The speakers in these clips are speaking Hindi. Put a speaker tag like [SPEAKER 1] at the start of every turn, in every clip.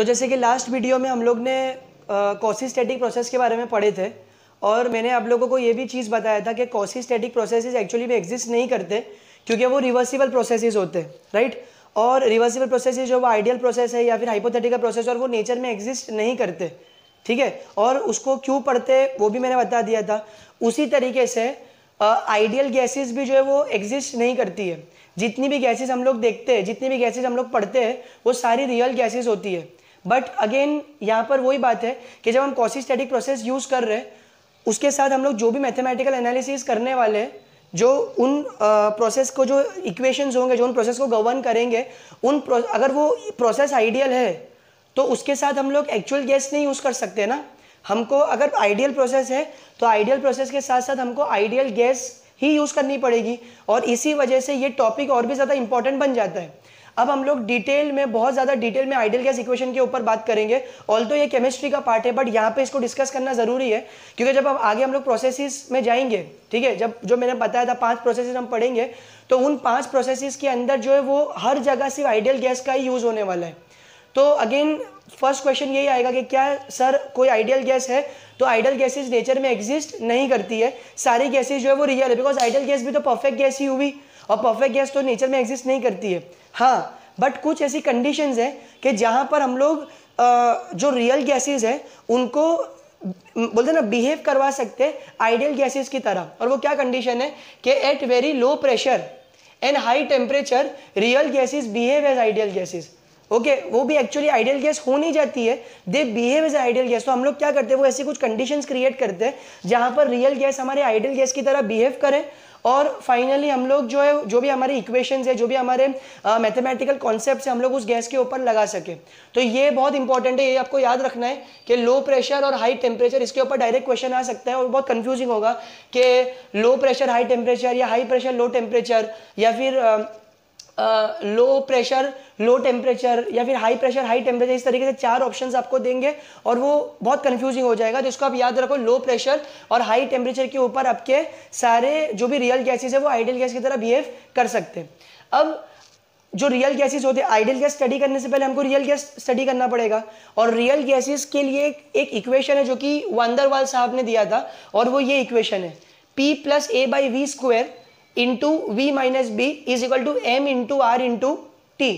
[SPEAKER 1] तो जैसे कि लास्ट वीडियो में हम लोग ने क्वासीस्टैटिक प्रोसेस के बारे में पढ़े थे और मैंने आप लोगों को ये भी चीज़ बताया था कि क्वासीस्टैटिक प्रोसेसेस एक्चुअली में एग्जिस्ट नहीं करते क्योंकि वो रिवर्सिबल प्रोसेसेस होते हैं, राइट। और रिवर्सिबल प्रोसेसेस जो वो आइडियल प्रोसेस है या फिर हाइपोथेटिकल प्रोसेस और वो नेचर में एग्जिस्ट नहीं करते, ठीक है। और उसको क्यों पढ़ते वो भी मैंने बता दिया था। उसी तरीके से आइडियल गैसेस भी जो है वो एग्जिस्ट नहीं करती है। जितनी भी गैसेस हम लोग देखते हैं, जितनी भी गैसेस हम लोग पढ़ते हैं, वो सारी रियल गैसेस होती है। बट अगेन यहाँ पर वही बात है कि जब हम क्वासीस्टैटिक प्रोसेस यूज़ कर रहे हैं, उसके साथ हम लोग जो भी मैथमेटिकल एनालिसिस करने वाले हैं, जो उन प्रोसेस को, जो इक्वेशंस होंगे, जो उन प्रोसेस को गवर्न करेंगे, अगर वो प्रोसेस आइडियल है तो उसके साथ हम लोग एक्चुअल गैस नहीं यूज़ कर सकते ना। हमको अगर आइडियल प्रोसेस है तो आइडियल प्रोसेस के साथ साथ हमको आइडियल गैस ही यूज़ करनी पड़ेगी और इसी वजह से ये टॉपिक और भी ज़्यादा इंपॉर्टेंट बन जाता है। अब हम लोग डिटेल में, बहुत ज़्यादा डिटेल में आइडियल गैस इक्वेशन के ऊपर बात करेंगे। ऑल्दो ये केमिस्ट्री का पार्ट है बट यहाँ पे इसको डिस्कस करना ज़रूरी है क्योंकि जब अब आगे हम लोग प्रोसेसेस में जाएंगे, ठीक है, जब जो मैंने बताया था 5 प्रोसेसेस हम पढ़ेंगे, तो उन 5 प्रोसेसेस के अंदर जो है वो हर जगह सिर्फ आइडियल गैस का ही यूज़ होने वाला है। तो अगेन फर्स्ट क्वेश्चन यही आएगा कि क्या सर कोई आइडियल गैस है? तो आइडियल गैसेस नेचर में एग्जिस्ट नहीं करती है, सारी गैसेस जो है वो रियल है, बिकॉज आइडियल गैस भी तो परफेक्ट गैस ही हुई और परफेक्ट गैस तो नेचर में एग्जिस्ट नहीं करती है। हाँ, बट कुछ ऐसी कंडीशंस हैं कि जहाँ पर हम लोग जो रियल गैसेस है उनको बोलते ना बिहेव करवा सकते हैं आइडियल गैसेस की तरह। और वो क्या कंडीशन है कि at very low pressure and high temperature real gases behave as ideal gases. Okay, वो भी एक्चुअली आइडियल गैस हो नहीं जाती है, they behave as ideal gas. तो हम लोग क्या करते हैं, वो ऐसी कुछ कंडीशंस क्रिएट करते हैं जहाँ पर रियल गैस हमारे आइडियल गैस की तरह बिहेव करे और फाइनली हम लोग जो है, जो भी हमारी इक्वेशंस है, जो भी हमारे मैथमेटिकल कॉन्सेप्ट्स है, हम लोग उस गैस के ऊपर लगा सके। तो ये बहुत इंपॉर्टेंट है, ये आपको याद रखना है कि लो प्रेशर और हाई टेम्परेचर, इसके ऊपर डायरेक्ट क्वेश्चन आ सकता है और बहुत कंफ्यूजिंग होगा कि लो प्रेशर हाई टेम्परेचर या हाई प्रेशर लो टेम्परेचर या फिर लो प्रेशर लो टेम्परेचर या फिर हाई प्रेशर हाई टेम्परेचर, इस तरीके से 4 ऑप्शंस आपको देंगे और वो बहुत कंफ्यूजिंग हो जाएगा। तो इसको आप याद रखो, लो प्रेशर और हाई टेम्परेचर के ऊपर आपके सारे जो भी रियल गैसेस है वो आइडियल गैस की तरह बिहेव कर सकते हैं। अब जो रियल गैसेस होते हैं, आइडियल गैस स्टडी करने से पहले हमको रियल गैस स्टडी करना पड़ेगा और रियल गैसेस के लिए एक इक्वेशन है जो कि वैन डर वाल्स साहब ने दिया था और वो ये इक्वेशन है, P + A/V² into V - B is equal to M into R into T।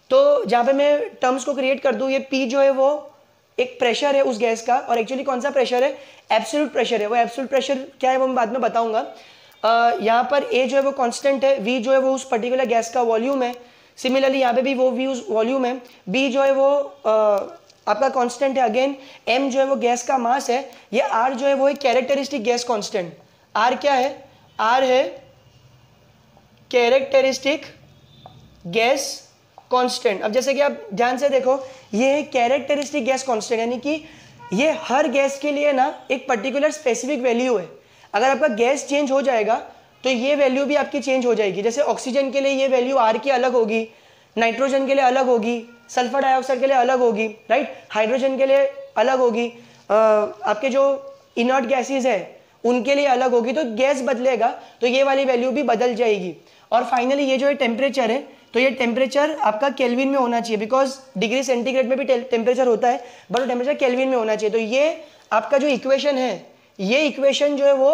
[SPEAKER 1] तो जहाँ पे मैं टर्म्स को क्रिएट कर दूँ, ये P जो है वो एक प्रेशर है उस गैस का और एक्चुअली कौन सा प्रेशर है, एब्सोल्यूट प्रेशर है। वो एब्सोल्यूट प्रेशर क्या है वो मैं बाद में बताऊंगा। यहाँ पर A जो है वो कांस्टेंट है, V जो है वो उस पर्टिकुलर गैस का वॉल्यूम है, सिमिलरली यहाँ पे भी वो V उस वॉल्यूम है, B जो है वो आपका कांस्टेंट है, अगेन M जो है वो गैस का मास है, ये R जो है वो एक कैरेक्टरिस्टिक गैस कांस्टेंट। R क्या है, R है कैरेक्टरिस्टिक गैस कांस्टेंट। अब जैसे कि आप ध्यान से देखो, ये कैरेक्टरिस्टिक गैस कांस्टेंट यानी कि ये हर गैस के लिए ना एक पर्टिकुलर स्पेसिफिक वैल्यू है। अगर आपका गैस चेंज हो जाएगा तो ये वैल्यू भी आपकी चेंज हो जाएगी। जैसे ऑक्सीजन के लिए ये वैल्यू आर की अलग होगी, नाइट्रोजन के लिए अलग होगी, सल्फर डाइऑक्साइड के लिए अलग होगी, राइट, हाइड्रोजन के लिए अलग होगी, आपके जो इनर्ट गैसेज है उनके लिए अलग होगी। तो गैस बदलेगा तो ये वाली वैल्यू भी बदल जाएगी। और फाइनली ये जो है टेम्परेचर है, तो ये टेम्परेचर आपका केल्विन में होना चाहिए, बिकॉज डिग्री सेंटीग्रेड में भी टेम्परेचर होता है बट टेम्परेचर केल्विन में होना चाहिए। तो ये आपका जो इक्वेशन है, ये इक्वेशन जो है वो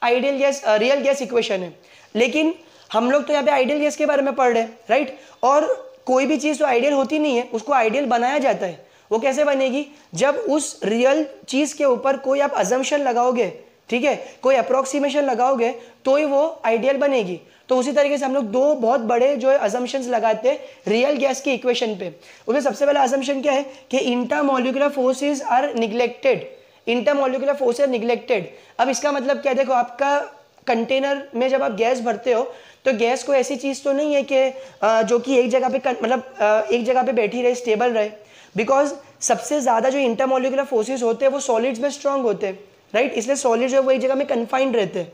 [SPEAKER 1] ideal gas real gas equation है। लेकिन हम लोग तो यहाँ पे आइडियल गैस के बारे में पढ़ रहे हैं, राइट। और कोई भी चीज़ तो आइडियल होती नहीं है, उसको आइडियल बनाया जाता है। वो कैसे बनेगी, जब उस रियल चीज़ के ऊपर कोई आप अजम्पशन लगाओगे, ठीक है, कोई अप्रोक्सीमेशन लगाओगे तो ही वो आइडियल बनेगी। तो उसी तरीके से हम लोग 2 बहुत बड़े जो है अजम्पशंस लगाते हैं रियल गैस की इक्वेशन पे। उसमें सबसे पहला अजम्पशन क्या है कि intermolecular forces are neglected, intermolecular forces neglected. अब इसका मतलब क्या है, देखो आपका कंटेनर में जब आप गैस भरते हो तो गैस को ऐसी चीज़ तो नहीं है कि जो कि एक जगह पे मतलब एक जगह पे बैठी रहे, स्टेबल रहे, बिकॉज सबसे ज़्यादा जो इंटरमॉलिक्यूलर फोर्सेस होते हैं वो सॉलिड्स में स्ट्रांग होते हैं, राइट। इसलिए सॉलिड जो है वो एक जगह में कन्फाइंड रहते हैं।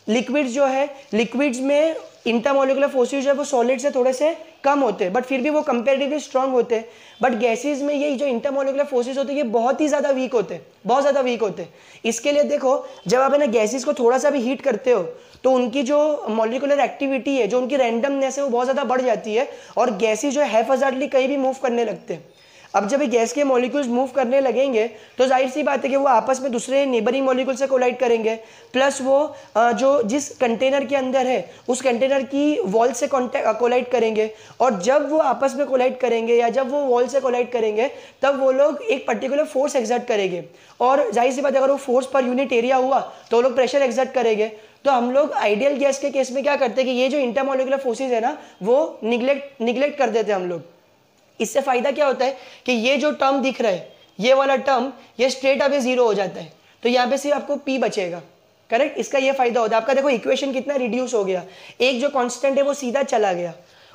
[SPEAKER 1] लिक्विड्स जो है, लिक्विड्स में इंटरमॉलिक्यूलर फोर्सेस जो है वो सॉलिड से थोड़े से कम होते हैं बट फिर भी वो कंपेरेटिवली स्ट्रांग होते हैं। बट गैसेज में ये जो इंटरमॉलिक्यूलर फोर्सेस होते हैं ये बहुत ही ज़्यादा वीक होते हैं, बहुत ज़्यादा वीक होते हैं। इसके लिए देखो, जब आप ना गैसेज को थोड़ा सा भी हीट करते हो तो उनकी जो मॉलिक्यूलर एक्टिविटी है, जो उनकी रैंडमनेस है वो बहुत ज़्यादा बढ़ जाती है और गैसेज जो है हैफाजर्डली कहीं भी मूव करने लगते हैं। अब जब ये गैस के मॉलिक्यूल्स मूव करने लगेंगे तो जाहिर सी बात है कि वो आपस में दूसरे नेबरिंग मॉलिक्यूल से कोलाइड करेंगे, प्लस वो जो जिस कंटेनर के अंदर है उस कंटेनर की वॉल से कोलाइड करेंगे, और जब वो आपस में कोलाइड करेंगे या जब वो वॉल से कोलाइड करेंगे तब वो लोग एक पर्टिकुलर फोर्स एक्सर्ट करेंगे, और जाहिर सी बात है अगर वो फोर्स पर यूनिट एरिया हुआ तो वो लोग प्रेशर एक्सर्ट करेंगे। तो हम लोग आइडियल गैस के केस में क्या करते हैं कि ये जो इंटरमॉलिक्यूलर फोर्सेज है ना वो निग्लेक्ट कर देते हैं हम लोग। इससे फायदा क्या होता है कि ये जो टर्म दिख रहा है, ये वाला टर्म, ये स्ट्रेट अवे जीरो हो जाता है, तो यहाँ पे सिर्फ आपको P बचेगा। करेक्ट, इसका ये फायदा होता है। आपका देखो इक्वेशन कितना रिड्यूस हो गया, एक जो कांस्टेंट है वो सीधा चला गया।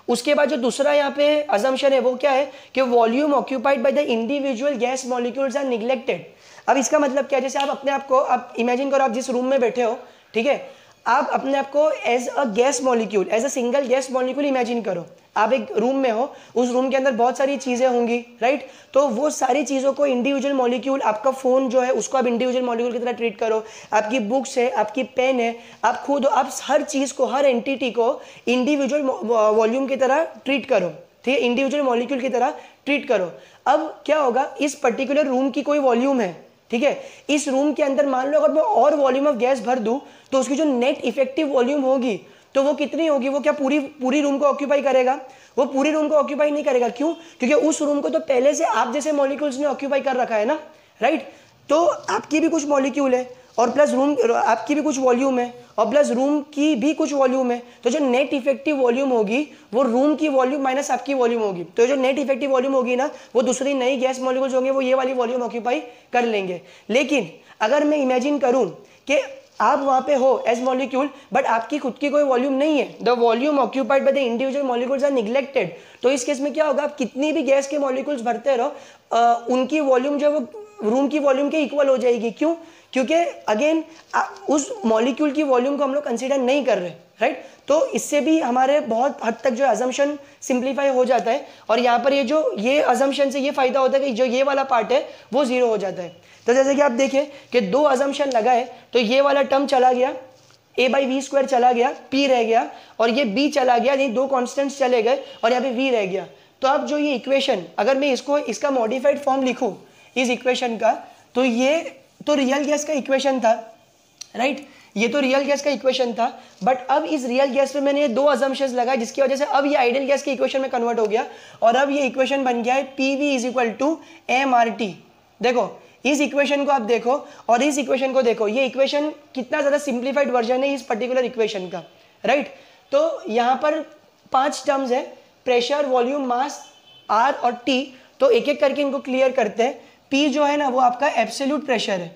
[SPEAKER 1] उसके बाद जो दूसरा यहाँ पे अजम्पशन है वो क्या है कि volume occupied by the individual gas molecules are neglected. अब इसका मतलब क्या है, जैसे आप अपने आप को, आप इमेजिन करो आप जिस रूम में बैठे हो, ठीक है, आप अपने आप को as a gas molecule, as a single gas molecule imagine करो। आप एक रूम में हो, उस रूम के अंदर बहुत सारी चीज़ें होंगी, राइट, तो वो सारी चीज़ों को इंडिविजुअल मॉलिक्यूल, आपका फ़ोन जो है उसको आप इंडिविजुअल मॉलिक्यूल की तरह ट्रीट करो, आपकी बुक्स है, आपकी पेन है, आप खुद हो, आप हर चीज़ को, हर एंटिटी को इंडिविजुअल वॉल्यूम की तरह ट्रीट करो, ठीक है, इंडिविजुअल मॉलिक्यूल की तरह ट्रीट करो। अब क्या होगा, इस पर्टिकुलर रूम की कोई वॉल्यूम है, ठीक है, इस रूम के अंदर मान लो अगर मैं और वॉल्यूम ऑफ गैस भर दूं तो उसकी जो नेट इफेक्टिव वॉल्यूम होगी तो वो कितनी होगी, वो क्या पूरी रूम को ऑक्यूपाई करेगा? वो पूरी रूम को ऑक्यूपाई नहीं करेगा। क्यों? क्योंकि उस रूम को तो पहले से आप जैसे मॉलिक्यूल्स ने ऑक्यूपाई कर रखा है ना, राइट। तो आपकी भी कुछ मॉलिक्यूल है और प्लस रूम आपकी भी कुछ वॉल्यूम है और प्लस रूम की भी कुछ वॉल्यूम है, तो जो नेट इफेक्टिव वॉल्यूम होगी वो रूम की वॉल्यूम माइनस आपकी वॉल्यूम होगी। तो जो नेट इफेक्टिव वॉल्यूम होगी ना, वो दूसरी नई गैस मॉलिक्यूल्स होंगे वो ये वाली वॉल्यूम ऑक्यूपाई कर लेंगे। लेकिन अगर मैं इमेजिन करूं कि आप वहां पे हो एज मॉलिक्यूल, बट आपकी खुद की कोई वॉल्यूम नहीं है, the volume occupied by the individual molecules are neglected, तो इस केस में क्या होगा, आप कितनी भी गैस के मॉलिक्यूल्स भरते रहो उनकी वॉल्यूम जो है वो रूम की वॉल्यूम के इक्वल हो जाएगी। क्यों? क्योंकि अगेन उस मॉलिक्यूल की वॉल्यूम को हम लोग कंसीडर नहीं कर रहे, राइट। तो इससे भी हमारे बहुत हद तक जो अजम्पशन सिंप्लीफाई हो जाता है, और यहाँ पर ये अजम्पशन से ये फायदा होता है कि जो ये वाला पार्ट है वो जीरो हो जाता है। तो जैसे कि आप देखें कि दो अजम्पशन लगाए तो ये वाला टर्म चला गया, a/v² चला गया, p रह गया, और ये b चला गया, ये दो कॉन्स्टेंट्स चले गए और यहाँ पे v रह गया। तो अब जो ये इक्वेशन, अगर मैं इसका मॉडिफाइड फॉर्म लिखूँ इस इक्वेशन का, तो ये तो रियल गैस का इक्वेशन था, राइट, ये तो रियल गैस का इक्वेशन था। बट अब इस रियल गैस पे मैंने ये दो अजम्पशंस लगाए जिसकी वजह से अब ये आइडियल गैस के इक्वेशन में कन्वर्ट हो गया, और अब ये इक्वेशन बन गया है PV = mRT। देखो इस इक्वेशन को आप देखो और इस इक्वेशन को देखो, ये इक्वेशन कितना ज़्यादा सिंप्लीफाइड वर्जन है इस पर्टिकुलर इक्वेशन का, राइट। तो यहाँ पर 5 टर्म्स है, प्रेशर, वॉल्यूम, मास, R और T। तो एक एक करके इनको क्लियर करते हैं। P जो है ना वो आपका एब्सोल्यूट प्रेशर है,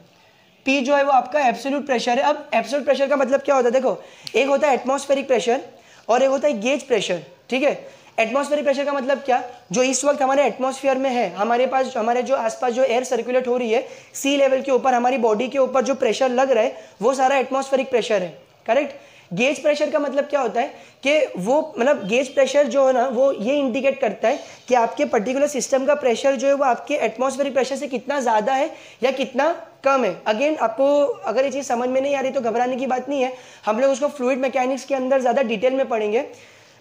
[SPEAKER 1] P जो है वो आपका एब्सोल्यूट प्रेशर है। अब एब्सोल्यूट प्रेशर का मतलब क्या होता है, देखो एक होता है एटमॉस्फेरिक प्रेशर और एक होता है गेज प्रेशर, ठीक है। एटमॉस्फेरिक प्रेशर का मतलब क्या, जो इस वक्त हमारे एटमॉस्फेयर में है, हमारे पास हमारे जो आसपास जो एयर सर्कुलेट हो रही है सी लेवल के ऊपर, हमारी बॉडी के ऊपर जो प्रेशर लग रहा है वो सारा एटमॉस्फेरिक प्रेशर है, करेक्ट। गेज प्रेशर का मतलब क्या होता है कि वो मतलब गेज प्रेशर जो है ना वो ये इंडिकेट करता है कि आपके पर्टिकुलर सिस्टम का प्रेशर जो है वो आपके एटमॉस्फेरिक प्रेशर से कितना ज़्यादा है या कितना कम है। अगेन आपको अगर ये चीज़ समझ में नहीं आ रही तो घबराने की बात नहीं है, हम लोग उसको फ्लूइड मैकेनिक्स के अंदर ज़्यादा डिटेल में पढ़ेंगे।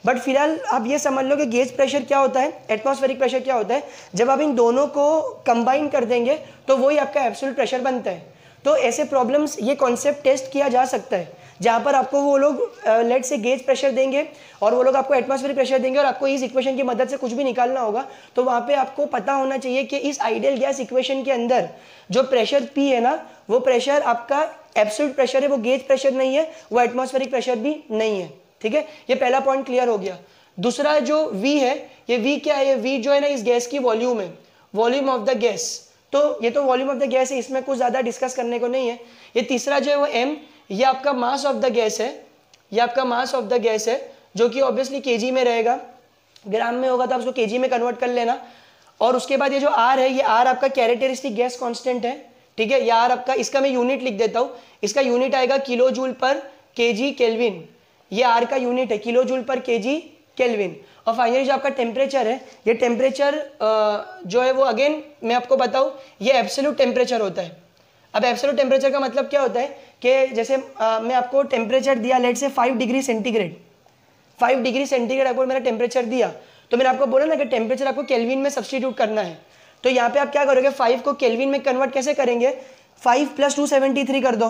[SPEAKER 1] बट फिलहाल आप ये समझ लो कि गेज प्रेशर क्या होता है, एटमॉस्फेरिक प्रेशर क्या होता है। जब आप इन दोनों को कंबाइन कर देंगे तो वही आपका एब्सोल्यूट प्रेशर बनता है। तो ऐसे प्रॉब्लम्स, ये कॉन्सेप्ट टेस्ट किया जा सकता है जहाँ पर आपको वो लोग लेट से गेज प्रेशर देंगे और वो लोग आपको एटमॉस्फेरिक प्रेशर देंगे और आपको इस इक्वेशन की मदद से कुछ भी निकालना होगा। तो वहाँ पे आपको पता होना चाहिए कि इस आइडियल गैस इक्वेशन के अंदर जो प्रेशर P है ना, वो प्रेशर आपका एब्सोल्यूट प्रेशर है, वो गेज प्रेशर नहीं है, वो एटमॉस्फेरिक प्रेशर भी नहीं है, ठीक है। ये पहला पॉइंट क्लियर हो गया। दूसरा जो V है, ये V क्या है, ये V जो है ना इस गैस की वॉल्यूम है, वॉल्यूम ऑफ द गैस। तो ये तो वॉल्यूम ऑफ द गैस है, इसमें कुछ ज़्यादा डिस्कस करने को नहीं है। ये तीसरा जो है वो M, ये आपका मास ऑफ द गैस है, ये आपका मास ऑफ द गैस है जो कि ऑब्वियसली केजी में रहेगा, ग्राम में होगा तो आप उसको केजी में कन्वर्ट कर लेना। और उसके बाद ये जो R है, ये R आपका कैरेक्टरिस्टिक गैस कांस्टेंट है, ठीक है। ये R आपका, इसका मैं यूनिट लिख देता हूँ, इसका यूनिट आएगा किलो जूल पर केजी केल्विन, ये R का यूनिट है किलो जूल पर केजी केल्विन। और फाइनली जो आपका टेम्परेचर है, ये टेम्परेचर जो है वो अगेन मैं आपको बताऊँ, ये एब्सोल्यूट टेम्परेचर होता है। अब एब्सोल्यूट टेम्परेचर का मतलब क्या होता है कि जैसे मैं आपको टेम्परेचर दिया लेट से 5 डिग्री सेंटीग्रेड, 5 डिग्री सेंटीग्रेड आपको मेरा टेम्परेचर दिया, तो मैंने आपको बोला ना कि टेम्परेचर आपको केल्विन में सब्स्टिट्यूट करना है। तो यहाँ पे आप क्या करोगे, 5 को केल्विन में कन्वर्ट कैसे करेंगे, 5 + 273 कर दो,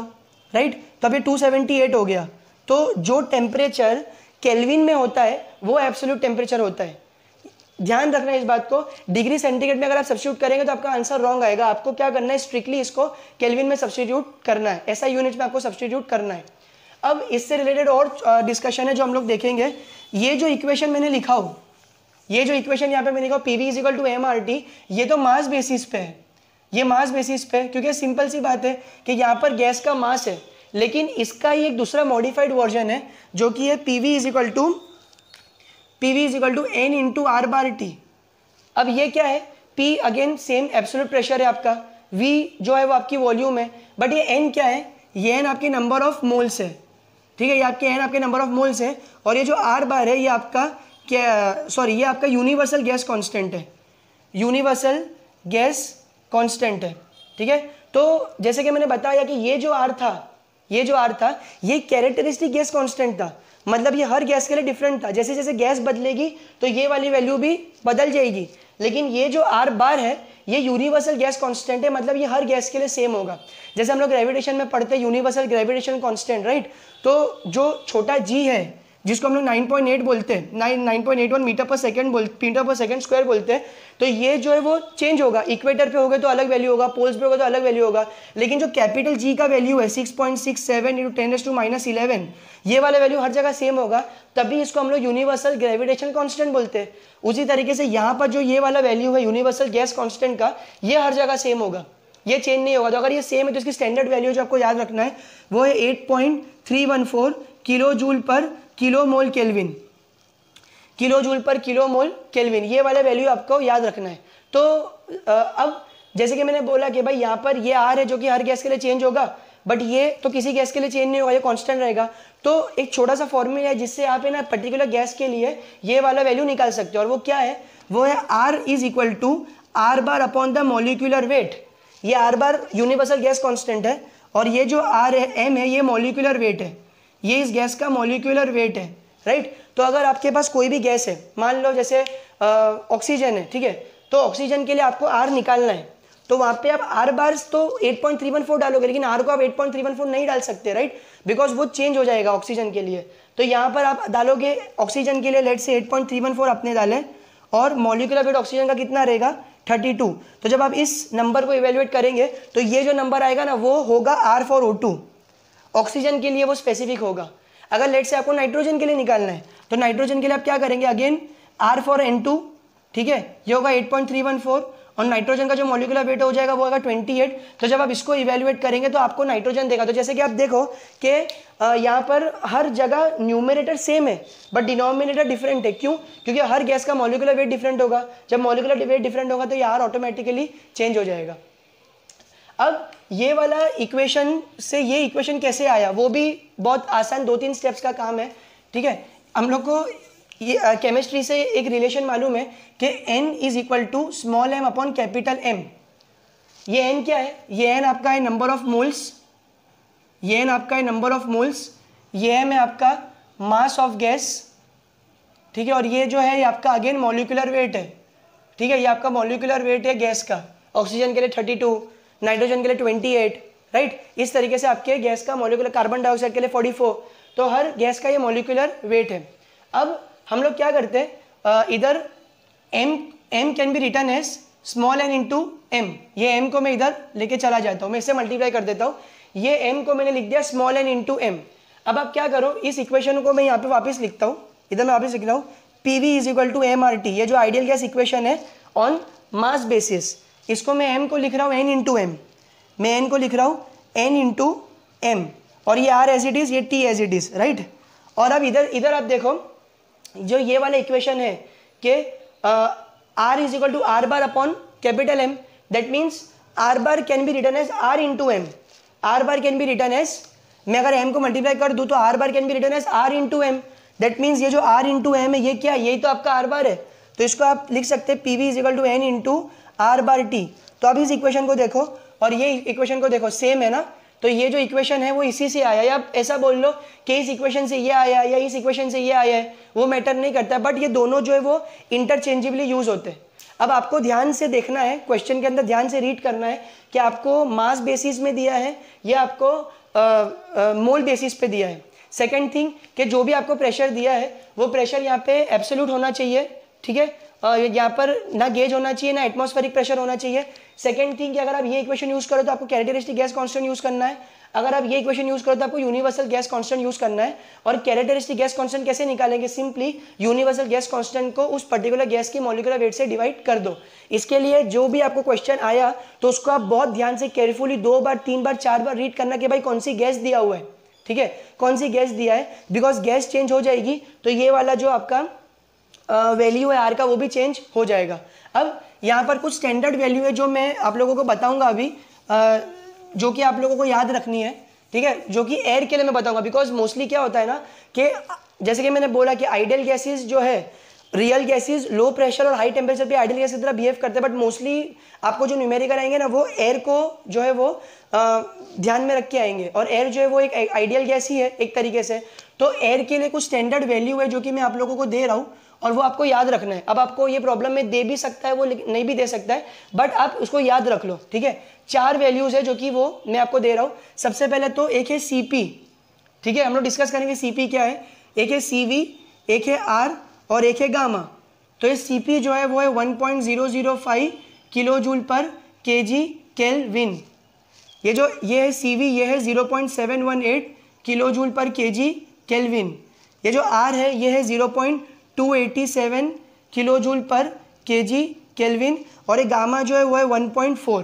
[SPEAKER 1] राइट। तो अभी 278 हो गया। तो जो टेम्परेचर केल्विन में होता है वो एब्सोल्यूट टेम्परेचर होता है। ध्यान रखना इस बात को, डिग्री सेंटीग्रेड में अगर आप सब्स्टिट्यूट करेंगे तो आपका आंसर रॉन्ग आएगा। आपको क्या करना है, स्ट्रिक्टली इसको केल्विन में सब्स्टिट्यूट करना है, ऐसा यूनिट में आपको सब्स्टिट्यूट करना है। अब इससे रिलेटेड और डिस्कशन है जो हम लोग देखेंगे। ये जो इक्वेशन मैंने लिखा हो, ये जो इक्वेशन यहाँ पे मैंने लिखा PV = mRT, ये तो मास बेसिस पे है, ये मास बेसिस पे, क्योंकि सिंपल सी बात है कि यहाँ पर गैस का मास है, लेकिन इसका ही एक दूसरा मॉडिफाइड वर्जन है जो कि है PV = n × R/T। अब ये क्या है, P again same absolute pressure है आपका, V जो है वो आपकी वॉल्यूम है, बट ये n क्या है, ये n आपके नंबर ऑफ मोल्स है, ठीक है, ये आपके n आपके नंबर ऑफ मोल्स है। और ये जो R है ये आपका क्या, सॉरी, ये आपका यूनिवर्सल गैस कांस्टेंट है, यूनिवर्सल गैस कांस्टेंट है, ठीक है। तो जैसे कि मैंने बताया कि ये जो R था, ये जो R था ये कैरेक्टरिस्टिक गैस कांस्टेंट था, मतलब ये हर गैस के लिए डिफरेंट था। जैसे जैसे गैस बदलेगी तो ये वाली वैल्यू भी बदल जाएगी, लेकिन ये जो R है ये यूनिवर्सल गैस कांस्टेंट है, मतलब ये हर गैस के लिए सेम होगा। जैसे हम लोग ग्रेविटेशन में पढ़ते हैं यूनिवर्सल ग्रेविटेशन कांस्टेंट, राइट। तो जो छोटा g है जिसको हम लोग 9.8 बोलते हैं, 9.81 मीटर/सेकंड बोलते हैं, तो ये जो है वो चेंज होगा। इक्वेटर पे होगा तो अलग वैल्यू होगा, पोल्स पे होगा तो अलग वैल्यू होगा, लेकिन जो कैपिटल G का वैल्यू है 6.67 × 10⁻11, ये वाला वैल्यू हर जगह सेम होगा, तभी इसको हम लोग यूनिवर्सल ग्रेविटेशन कांस्टेंट बोलते हैं। उसी तरीके से यहाँ पर जो ये वाला वैल्यू है यूनिवर्सल गैस कांस्टेंट का, ये हर जगह सेम होगा, ये चेंज नहीं होगा। तो अगर ये सेम है तो इसकी स्टैंडर्ड वैल्यू जो आपको याद रखना है वो है 8.314 kJ/kmol केल्विन, kJ/kmol, ये वाला वैल्यू आपको याद रखना है। तो अब जैसे कि मैंने बोला कि भाई यहाँ पर ये R है जो कि हर गैस के लिए चेंज होगा, बट ये तो किसी गैस के लिए चेंज नहीं होगा, ये कांस्टेंट रहेगा। तो एक छोटा सा फॉर्मूला है जिससे आप है ना पर्टिकुलर गैस के लिए ये वाला वैल्यू निकाल सकते हो, और वो क्या है, वो है R = R/द मॉलिक्यूलर वेट। ये R यूनिवर्सल गैस कांस्टेंट है, और ये जो R है, M है, ये मॉलिक्यूलर वेट है, ये इस गैस का मॉलिक्यूलर वेट है, राइट। तो अगर आपके पास कोई भी गैस है, मान लो जैसे ऑक्सीजन है, ठीक है, तो ऑक्सीजन के लिए आपको R निकालना है, तो वहाँ पे आप R तो 8.314 डालोगे, लेकिन R को आप 8.314 नहीं डाल सकते, राइट, बिकॉज वो चेंज हो जाएगा ऑक्सीजन के लिए। तो यहाँ पर आप डालोगे ऑक्सीजन के लिए लेट से 8.314 आपने डाले, और मॉलिक्यूलर वेट ऑक्सीजन का कितना रहेगा, 32। तो जब आप इस नंबर को इवेल्युएट करेंगे तो ये जो नंबर आएगा ना वो होगा R for O2, ऑक्सीजन के लिए वो स्पेसिफिक होगा। अगर लेट से आपको नाइट्रोजन के लिए निकालना है तो नाइट्रोजन के लिए आप क्या करेंगे, अगेन R for N2, ठीक है, ये होगा 8.314, और नाइट्रोजन का जो मॉलिक्यूलर वेट हो जाएगा वो होगा 28। तो जब आप इसको इवेल्युएट करेंगे तो आपको नाइट्रोजन देगा। तो जैसे कि आप देखो कि यहाँ पर हर जगह न्यूमरेटर सेम है बट डिनोमिनेटर डिफरेंट है। क्यों? क्योंकि हर गैस का मॉलिक्यूलर वेट डिफरेंट होगा। जब मॉलिक्यूलर वेट डिफरेंट होगा तो ये R ऑटोमेटिकली चेंज हो जाएगा। अब ये वाला इक्वेशन से ये इक्वेशन कैसे आया वो भी बहुत आसान 2-3 स्टेप्स का काम है, ठीक है। हम लोग को ये केमिस्ट्री से एक रिलेशन मालूम है कि n = small m upon capital M। ये n क्या है? ये n आपका है नंबर ऑफ मोल्स, ये n आपका है नंबर ऑफ मोल्स, ये m है आपका मास ऑफ गैस, ठीक है, और ये जो है ये आपका अगेन मॉलिक्यूलर वेट है, ठीक है, ये आपका मॉलिक्यूलर वेट है गैस का। ऑक्सीजन के लिए 32, नाइट्रोजन के लिए 28, राइट। इस तरीके से आपके गैस का मॉलिक्यूलर, कार्बन डाइऑक्साइड के लिए 44, तो हर गैस का ये मॉलिक्यूलर वेट है। अब हम लोग क्या करते हैं, इधर m can be written as small n into m। ये m को मैं इधर लेके चला जाता हूँ, मैं इससे मल्टीप्लाई कर देता हूँ। ये m को मैंने लिख दिया स्मॉल n इंटू m। अब आप क्या करो, इस इक्वेशन को मैं यहाँ पे वापस लिखता हूँ, इधर मैं वापस लिख रहा हूँ PV = mRT। ये जो आइडियल गैस इक्वेशन है ऑन मास बेसिस, इसको मैं m को लिख रहा हूँ n इंटू m, मैं n को लिख रहा हूँ n इंटू m, और ये R एज इट इज़, ये T as it is, right. और अब इधर आप देखो जो ये वाला इक्वेशन है कि R = R upon capital M, that means R can be written as R into M। R can be written as, मैं अगर M को मल्टीप्लाई कर दूँ तो R can be written as R into M। That means ये जो R इंटू M है ये क्या है, यही तो आपका R है। तो इसको आप लिख सकते हैं PV = n इंटू R/T। तो अब इस इक्वेशन को देखो और ये इक्वेशन को देखो, सेम है ना। तो ये जो इक्वेशन है वो इसी से आया है। या आप ऐसा बोल लो कि इस इक्वेशन से ये आया या इस इक्वेशन से ये आया है, वो मैटर नहीं करता, बट ये दोनों जो है वो इंटरचेंजेबली यूज होते हैं। अब आपको ध्यान से देखना है, क्वेश्चन के अंदर ध्यान से रीड करना है कि आपको मास बेसिस में दिया है या आपको मोल बेसिस पे दिया है। सेकंड थिंग कि जो भी आपको प्रेशर दिया है वो प्रेशर यहाँ पे एब्सोल्यूट होना चाहिए, ठीक है, यहाँ पर ना गेज होना चाहिए ना एटमॉस्फेरिक प्रेशर होना चाहिए। सेकंड थिंग कि अगर आप ये इक्वेशन यूज करो तो आपको कैरेक्टरिस्टिक गैस कांस्टेंट यूज करना है, अगर आप ये इक्वेशन यूज करो तो आपको यूनिवर्सल गैस कांस्टेंट यूज करना है। और कैरेक्टरिस्टिक गैस कांस्टेंट कैसे निकालेंगे, सिंपली यूनिवर्सल गैस कांस्टेंट को उस पर्टिकुलर गैस की मॉलिक्यूलर वेट से डिवाइड कर दो। इसके लिए जो भी आपको क्वेश्चन आया तो उसको आप बहुत ध्यान से केयरफुली 2 बार 3 बार 4 बार रीड करना कि भाई कौन सी गैस दिया हुआ है, ठीक है, कौन सी गैस दिया है, बिकॉज गैस चेंज हो जाएगी तो ये वाला जो आपका वैल्यू है आर का वो भी चेंज हो जाएगा। अब यहाँ पर कुछ स्टैंडर्ड वैल्यू है जो मैं आप लोगों को बताऊंगा अभी, जो कि आप लोगों को याद रखनी है, ठीक है, जो कि एयर के लिए मैं बताऊंगा। बिकॉज मोस्टली क्या होता है ना कि जैसे कि मैंने बोला कि आइडियल गैसेस जो है, रियल गैसेस लो प्रेशर और हाई टेम्परेचर पे आइडियल गैस की तरह बिहेव करते हैं, बट मोस्टली आपको जो न्यूमेरिकल आएंगे ना वो एयर को जो है वो ध्यान में रख के आएंगे, और एयर जो है वो एक आइडियल गैस ही है एक तरीके से। तो एयर के लिए कुछ स्टैंडर्ड वैल्यू है जो कि मैं आप लोगों को दे रहा हूँ और वो आपको याद रखना है। अब आपको ये प्रॉब्लम में दे भी सकता है, वो नहीं भी दे सकता है, बट आप उसको याद रख लो, ठीक है। 4 वैल्यूज है जो कि वो मैं आपको दे रहा हूँ। सबसे पहले तो एक है सीपी, ठीक है, हम लोग डिस्कस करेंगे सीपी क्या है। एक है सीवी, एक है आर और एक है गामा। तो ये सीपी जो है वो है 1.005 किलो जूल पर केजी केल्विन। ये है सीवी, ये है 0.718 किलो जूल पर केजी केल्विन। ये जो आर है ये है 0.287 किलो जूल पर केजी केल्विन, और ये गामा जो है वो है 1.4।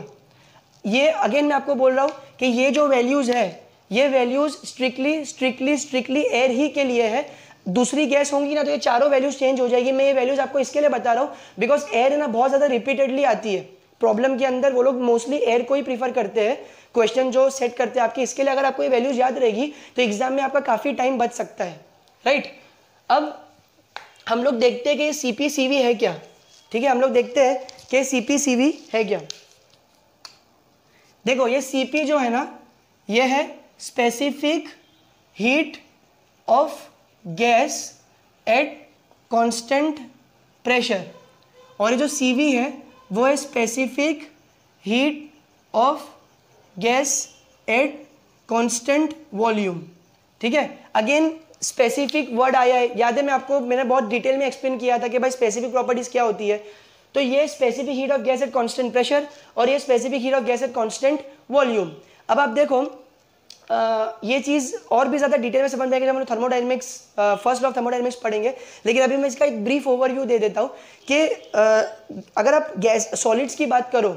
[SPEAKER 1] ये अगेन मैं आपको बोल रहा हूँ कि ये जो वैल्यूज़ है ये वैल्यूज़ स्ट्रिक्टली एयर ही के लिए है। दूसरी गैस होंगी ना तो ये चारों वैल्यूज चेंज हो जाएगी। मैं ये वैल्यूज आपको इसके लिए बता रहा हूँ बिकॉज एयर है ना बहुत ज़्यादा रिपीटेडली आती है प्रॉब्लम के अंदर, वो लोग मोस्टली एयर को ही प्रीफर करते हैं क्वेश्चन जो सेट करते हैं आपके। इसके लिए अगर आपको ये वैल्यूज याद रहेगी तो एग्जाम में आपका काफ़ी टाइम बच सकता है, राइट। अब हम लोग देखते हैं कि सीपी सीवी है क्या, ठीक है, हम लोग देखते हैं कि सीपी सीवी है क्या। देखो ये सीपी जो है ना ये है specific heat of gas at constant pressure, और ये जो सीवी है वो है specific heat of gas at constant volume, ठीक है। अगेन स्पेसिफिक वर्ड आया है, याद है मैंने बहुत डिटेल में एक्सप्लेन किया था कि भाई स्पेसिफिक प्रॉपर्टीज क्या होती है। तो ये specific heat of gas at constant pressure और ये specific heat of gas at constant volume. अब आप देखो ये चीज़ और भी ज़्यादा डिटेल में समझ में आएगी जब हम thermodynamics first law of thermodynamics पढ़ेंगे, लेकिन अभी मैं इसका एक ब्रीफ ओवरव्यू दे देता हूँ कि अगर आप गैस सॉलिड्स की बात करो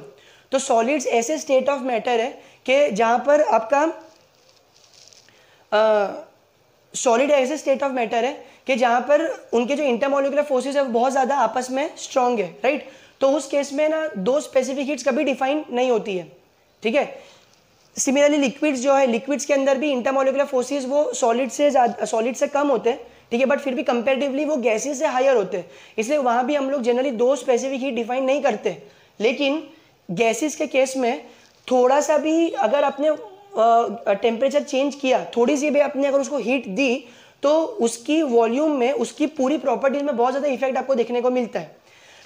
[SPEAKER 1] तो सॉलिड्स ऐसे स्टेट ऑफ मैटर है कि जहाँ पर आपका सॉलिड ऐसे स्टेट ऑफ मैटर है कि जहाँ पर उनके जो इंटरमोलिकुलर फोर्सेस है वो बहुत ज़्यादा आपस में स्ट्रॉन्ग है, राइट। तो उस केस में ना दो स्पेसिफिक हीट्स कभी डिफाइन नहीं होती है, ठीक है। सिमिलरली लिक्विड्स जो है, लिक्विड्स के अंदर भी इंटरमोलिकुलर फोर्सेस वो सॉलिड से कम होते हैं, ठीक है, बट फिर भी कंपेरेटिवली वो गैसेस से हायर होते हैं। इसलिए वहाँ भी हम लोग जनरली दो स्पेसिफिक हीट डिफाइन नहीं करते। लेकिन गैसेस के केस में थोड़ा सा भी अगर आपने टेम्परेचर चेंज किया, थोड़ी सी भी आपने अगर उसको हीट दी तो उसकी वॉल्यूम में, उसकी पूरी प्रॉपर्टीज में बहुत ज़्यादा इफेक्ट आपको देखने को मिलता है।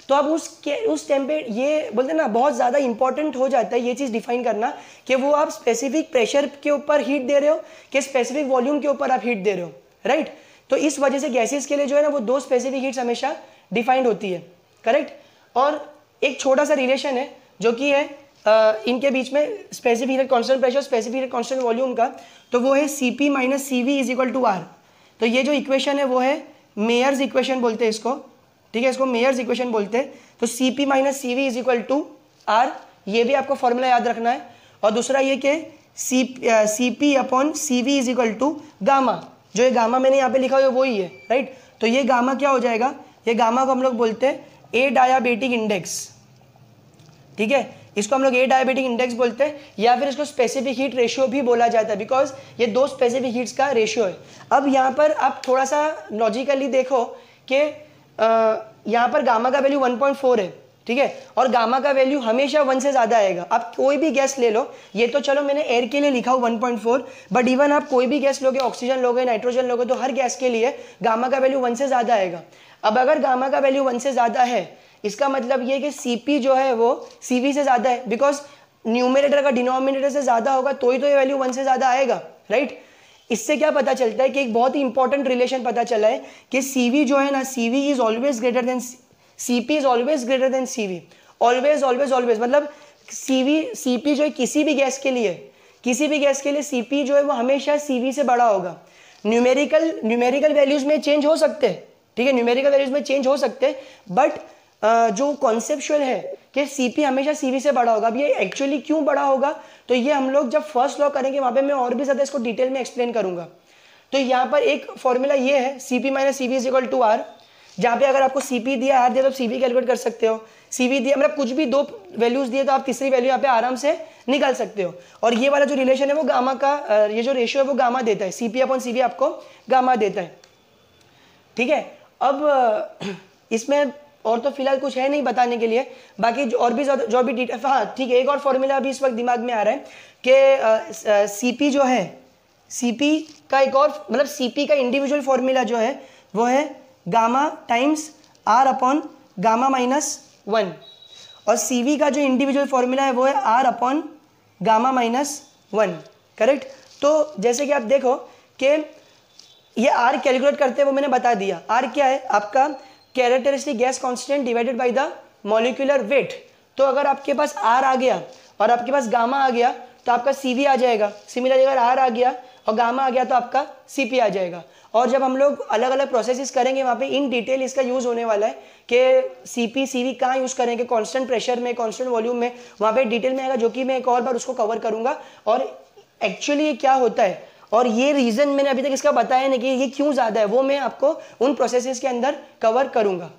[SPEAKER 1] तो अब उस टेम्परेचर ये बोलते हैं ना बहुत ज़्यादा इंपॉर्टेंट हो जाता है ये चीज़ डिफाइन करना कि वो आप स्पेसिफिक प्रेशर के ऊपर हीट दे रहे हो कि स्पेसिफिक वॉल्यूम के ऊपर आप हीट दे रहे हो, राइट। तो इस वजह से गैसेस के लिए जो है ना वो दो स्पेसिफिक हीट्स हमेशा डिफाइंड होती है, करेक्ट। और एक छोटा सा रिलेशन है जो कि है इनके बीच में specific heat constant pressure, specific heat constant volume का, तो वो है Cp minus CV is equal to R। तो ये जो इक्वेशन है वो है मेयर्स इक्वेशन बोलते हैं इसको, ठीक है, इसको मेयर्स इक्वेशन बोलते हैं। तो Cp minus CV is equal to R, ये भी आपको फॉर्मूला याद रखना है। और दूसरा ये कि Cp upon CV is equal to gamma, जो ये गामा मैंने यहाँ पे लिखा हुआ है वही है, राइट। तो ये गामा क्या हो जाएगा, ये गामा को हम लोग बोलते हैं ए डायबिटिक इंडेक्स, ठीक है, इसको हम लोग ए डायबिटिक इंडेक्स बोलते हैं, या फिर इसको स्पेसिफिक हीट रेशियो भी बोला जाता है बिकॉज ये दो स्पेसिफिक हीट्स का रेशियो है। अब यहाँ पर आप थोड़ा सा लॉजिकली देखो कि यहाँ पर गामा का वैल्यू 1.4 है, ठीक है, और गामा का वैल्यू हमेशा 1 से ज़्यादा आएगा। आप कोई भी गैस ले लो, ये तो चलो मैंने एयर के लिए लिखा हो 1.4, बट इवन आप कोई भी गैस लोगे, ऑक्सीजन लोगे, नाइट्रोजन लोगे, तो हर गैस के लिए गामा का वैल्यू 1 से ज़्यादा आएगा। अब अगर गामा का वैल्यू 1 से ज़्यादा है, इसका मतलब ये कि Cp जो है वो Cv से ज़्यादा है, बिकॉज न्यूमरेटर का डिनोमिनेटर से ज़्यादा होगा तो ही तो ये वैल्यू 1 से ज़्यादा आएगा, राइट। इससे क्या पता चलता है कि एक बहुत ही इंपॉर्टेंट रिलेशन पता चला है कि Cv जो है ना, Cv is always greater than Cp is always greater than Cv, always always always. मतलब Cp जो है किसी भी गैस के लिए Cp जो है वो हमेशा Cv से बड़ा होगा। न्यूमेरिकल वैल्यूज में चेंज हो सकते हैं, ठीक है, न्यूमेरिकल वैल्यूज में चेंज हो सकते हैं, बट जो कॉन्सेप्चुअल है कि Cp हमेशा Cv से बड़ा होगा। अब ये एक्चुअली क्यों बड़ा होगा, तो ये हम लोग जब फर्स्ट लॉ करेंगे वहां पे मैं और भी ज़्यादा इसको डिटेल में एक्सप्लेन करूंगा। तो यहाँ पर एक फॉर्मूला ये है Cp minus Cv is equal to R, जहाँ पे अगर आपको Cp दिया R दिया तो Cv कैलकुलेट कर सकते हो, Cv दिया मतलब कुछ भी दो वैल्यूज दिए तो आप तीसरी वैल्यू यहाँ पे आराम से निकाल सकते हो। और ये वाला जो रिलेशन है वो गामा का, ये जो रेशियो है वो गामा देता है, Cp अपॉन Cv आपको गामा देता है, ठीक है। अब इसमें और तो फिलहाल कुछ है नहीं बताने के लिए, बाकी और भी जो भी डिटेल, हाँ ठीक है, एक और फॉर्मूला अभी इस वक्त दिमाग में आ रहा है कि Cp जो है, Cp का एक और मतलब Cp का इंडिविजुअल फॉर्मूला जो है वो है gamma times R upon gamma minus 1, और Cv का जो इंडिविजुअल फॉर्मूला है वो है R upon gamma minus 1, correct. तो जैसे कि आप देखो कि ये R कैलकुलेट करते हैं वो मैंने बता दिया। R क्या है, आपका characteristic gas constant divided by the molecular weight. तो अगर आपके पास R आ गया और आपके पास गामा आ गया तो आपका Cv आ जाएगा। सिमिलरली अगर R आ गया और गामा आ गया तो आपका Cp आ जाएगा। और जब हम लोग अलग अलग प्रोसेसेस करेंगे वहाँ पे इन डिटेल इसका यूज़ होने वाला है कि Cp Cv कहाँ यूज़ करेंगे, कांस्टेंट प्रेशर में, कांस्टेंट वॉल्यूम में, वहाँ पे डिटेल में आएगा, जो कि मैं एक और बार उसको कवर करूँगा और एक्चुअली ये क्या होता है और ये रीज़न मैंने अभी तक इसका बताया नहीं कि ये क्यों ज़्यादा है, वो मैं आपको उन प्रोसेसेस के अंदर कवर करूँगा।